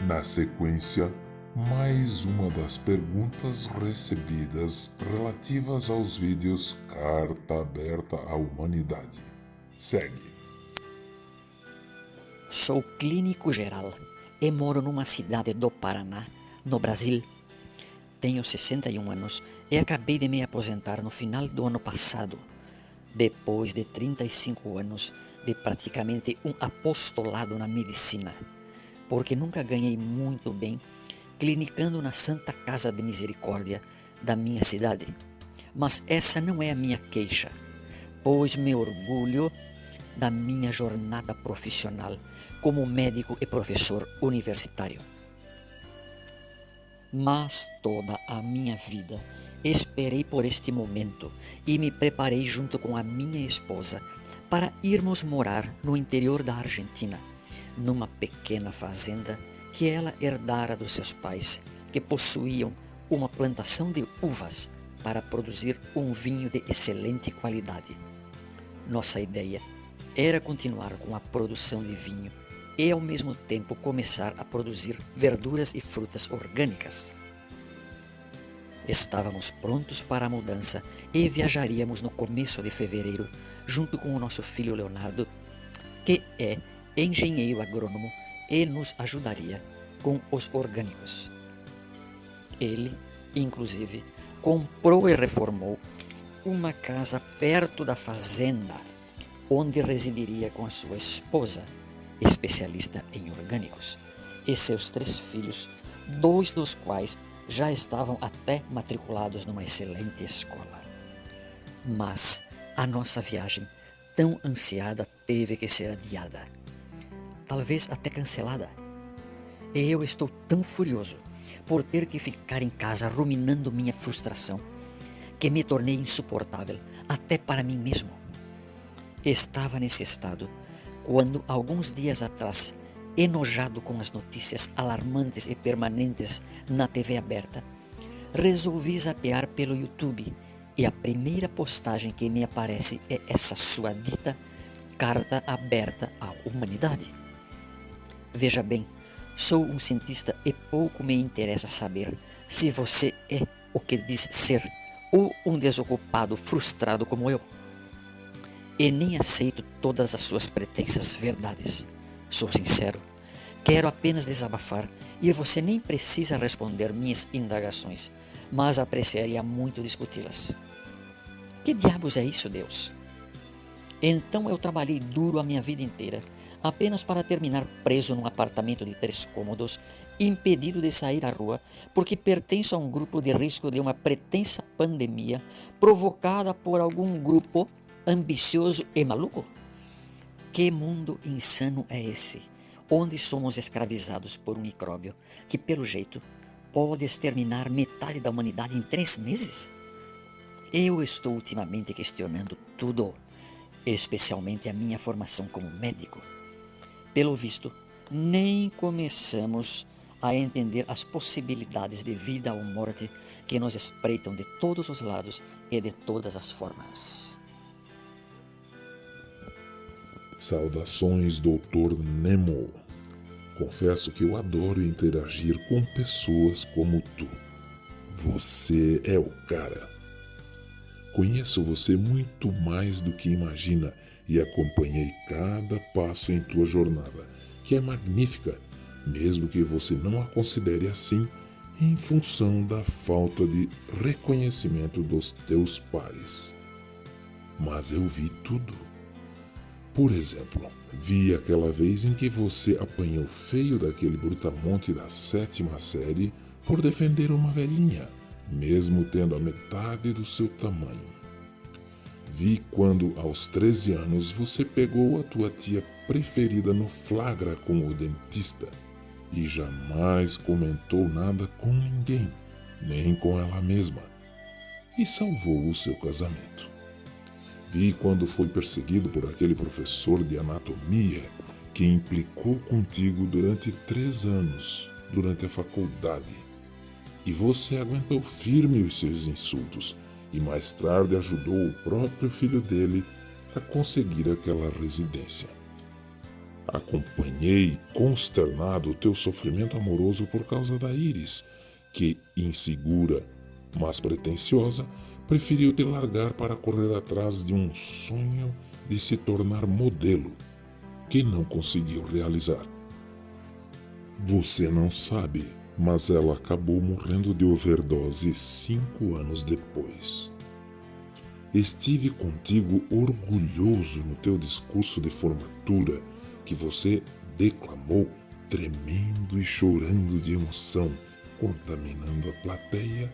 Na sequência, mais uma das perguntas recebidas relativas aos vídeos Carta Aberta à Humanidade. Segue. Sou clínico geral e moro numa cidade do Paraná, no Brasil. Tenho 61 anos e acabei de me aposentar no final do ano passado, depois de 35 anos de praticamente um apostolado na medicina, porque nunca ganhei muito bem clinicando na Santa Casa de Misericórdia da minha cidade. Mas essa não é a minha queixa, pois me orgulho da minha jornada profissional como médico e professor universitário. Mas toda a minha vida esperei por este momento e me preparei junto com a minha esposa para irmos morar no interior da Argentina, numa pequena fazenda que ela herdara dos seus pais, que possuíam uma plantação de uvas para produzir um vinho de excelente qualidade. Nossa ideia era continuar com a produção de vinho e ao mesmo tempo começar a produzir verduras e frutas orgânicas. Estávamos prontos para a mudança e viajaríamos no começo de fevereiro, junto com o nosso filho Leonardo, que é engenheiro agrônomo e nos ajudaria com os orgânicos. Ele, inclusive, comprou e reformou uma casa perto da fazenda, onde residiria com a sua esposa, especialista em orgânicos, e seus 3 filhos, 2 dos quais já estavam até matriculados numa excelente escola. Mas a nossa viagem, tão ansiada, teve que ser adiada, talvez até cancelada. E eu estou tão furioso por ter que ficar em casa ruminando minha frustração, que me tornei insuportável até para mim mesmo. Estava nesse estado quando, alguns dias atrás, enojado com as notícias alarmantes e permanentes na TV aberta, resolvi zapear pelo YouTube e a primeira postagem que me aparece é essa sua dita Carta Aberta à Humanidade. Veja bem, sou um cientista e pouco me interessa saber se você é o que diz ser ou um desocupado frustrado como eu. E nem aceito todas as suas pretensas verdades. Sou sincero, quero apenas desabafar e você nem precisa responder minhas indagações, mas apreciaria muito discuti-las. Que diabos é isso, Deus? Então eu trabalhei duro a minha vida inteira, apenas para terminar preso num apartamento de 3 cômodos, impedido de sair à rua, porque pertenço a um grupo de risco de uma pretensa pandemia provocada por algum grupo ambicioso e maluco? Que mundo insano é esse, onde somos escravizados por um micróbio que, pelo jeito, pode exterminar metade da humanidade em 3 meses? Eu estou ultimamente questionando tudo, especialmente a minha formação como médico. Pelo visto, nem começamos a entender as possibilidades de vida ou morte que nos espreitam de todos os lados e de todas as formas. Saudações, Dr. Nemo. Confesso que eu adoro interagir com pessoas como tu. Você é o cara. Conheço você muito mais do que imagina e acompanhei cada passo em tua jornada, que é magnífica, mesmo que você não a considere assim, em função da falta de reconhecimento dos teus pares. Mas eu vi tudo. Por exemplo, vi aquela vez em que você apanhou feio daquele brutamonte da 7ª série por defender uma velhinha, mesmo tendo a metade do seu tamanho. Vi quando, aos 13 anos, você pegou a tua tia preferida no flagra com o dentista e jamais comentou nada com ninguém, nem com ela mesma, e salvou o seu casamento. Vi quando foi perseguido por aquele professor de anatomia que implicou contigo durante 3 anos, durante a faculdade. E você aguentou firme os seus insultos e mais tarde ajudou o próprio filho dele a conseguir aquela residência. Acompanhei consternado o teu sofrimento amoroso por causa da Iris, que, insegura, mas pretensiosa, preferiu te largar para correr atrás de um sonho de se tornar modelo, que não conseguiu realizar. Você não sabe, mas ela acabou morrendo de overdose 5 anos depois. Estive contigo orgulhoso no teu discurso de formatura que você declamou tremendo e chorando de emoção, contaminando a plateia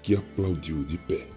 que aplaudiu de pé.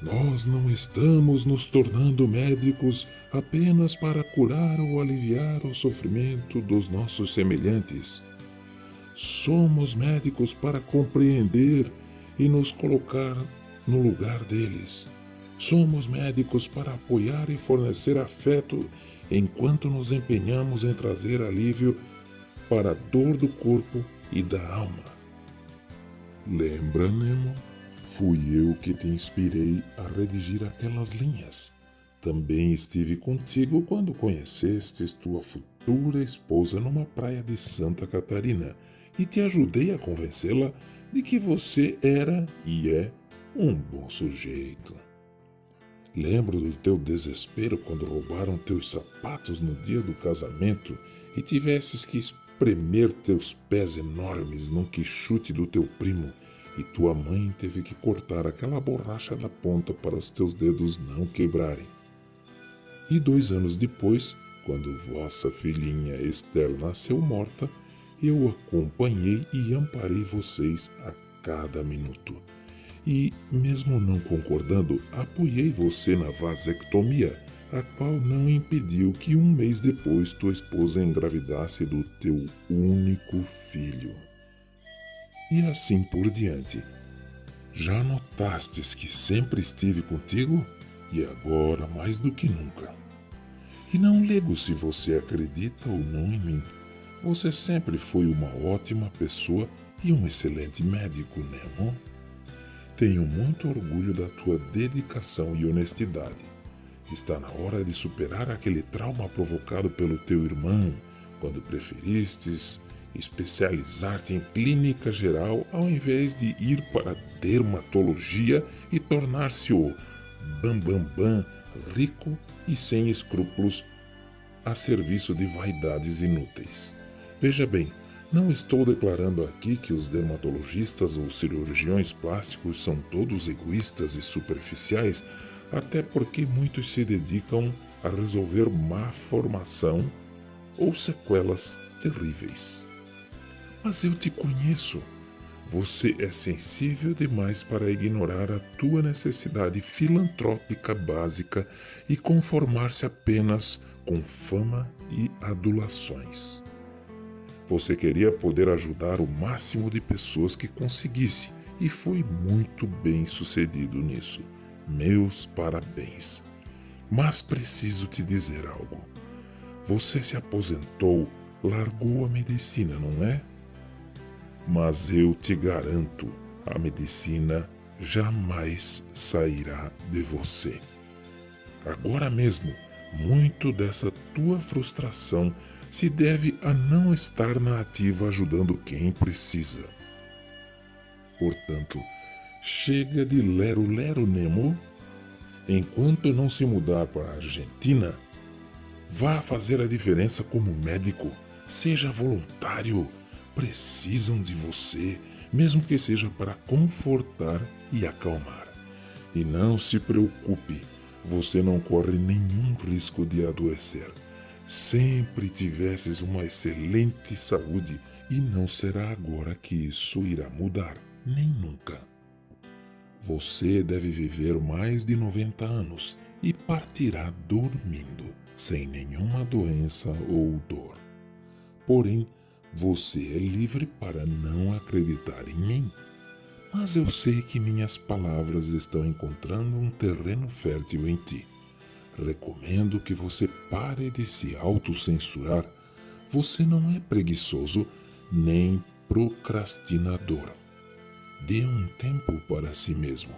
Nós não estamos nos tornando médicos apenas para curar ou aliviar o sofrimento dos nossos semelhantes. Somos médicos para compreender e nos colocar no lugar deles. Somos médicos para apoiar e fornecer afeto enquanto nos empenhamos em trazer alívio para a dor do corpo e da alma. Lembra, Nemo? Fui eu que te inspirei a redigir aquelas linhas. Também estive contigo quando conhecestes tua futura esposa numa praia de Santa Catarina e te ajudei a convencê-la de que você era e é um bom sujeito. Lembro do teu desespero quando roubaram teus sapatos no dia do casamento e tivesses que espremer teus pés enormes num quixute do teu primo e tua mãe teve que cortar aquela borracha da ponta para os teus dedos não quebrarem. E 2 anos depois, quando vossa filhinha Esther nasceu morta, eu acompanhei e amparei vocês a cada minuto. E, mesmo não concordando, apoiei você na vasectomia, a qual não impediu que 1 mês depois tua esposa engravidasse do teu único filho. E assim por diante. Já notastes que sempre estive contigo? E agora mais do que nunca. E não ligo se você acredita ou não em mim. Você sempre foi uma ótima pessoa e um excelente médico, Nemo. Tenho muito orgulho da tua dedicação e honestidade. Está na hora de superar aquele trauma provocado pelo teu irmão, quando preferistes especializar-te em clínica geral ao invés de ir para a dermatologia e tornar-se o bambambam rico e sem escrúpulos a serviço de vaidades inúteis. Veja bem, não estou declarando aqui que os dermatologistas ou cirurgiões plásticos são todos egoístas e superficiais, até porque muitos se dedicam a resolver má formação ou sequelas terríveis. Mas eu te conheço. Você é sensível demais para ignorar a tua necessidade filantrópica básica e conformar-se apenas com fama e adulações. Você queria poder ajudar o máximo de pessoas que conseguisse e foi muito bem sucedido nisso. Meus parabéns. Mas preciso te dizer algo. Você se aposentou, largou a medicina, não é? Mas eu te garanto, a medicina jamais sairá de você. Agora mesmo, muito dessa tua frustração se deve a não estar na ativa ajudando quem precisa. Portanto, chega de lero-lero, Nemo. Enquanto não se mudar para a Argentina, vá fazer a diferença como médico. Seja voluntário. Precisam de você, mesmo que seja para confortar e acalmar. E não se preocupe, você não corre nenhum risco de adoecer. Sempre tivesses uma excelente saúde e não será agora que isso irá mudar, nem nunca. Você deve viver mais de 90 anos e partirá dormindo, sem nenhuma doença ou dor. Porém, você é livre para não acreditar em mim. Mas eu sei que minhas palavras estão encontrando um terreno fértil em ti. Recomendo que você pare de se autocensurar. Você não é preguiçoso nem procrastinador. Dê um tempo para si mesmo.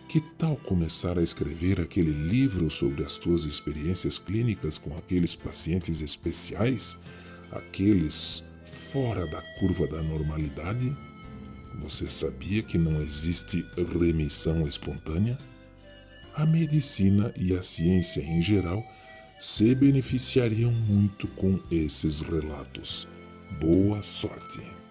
Que tal começar a escrever aquele livro sobre as tuas experiências clínicas com aqueles pacientes especiais, aqueles fora da curva da normalidade? Você sabia que não existe remissão espontânea? A medicina e a ciência em geral se beneficiariam muito com esses relatos. Boa sorte!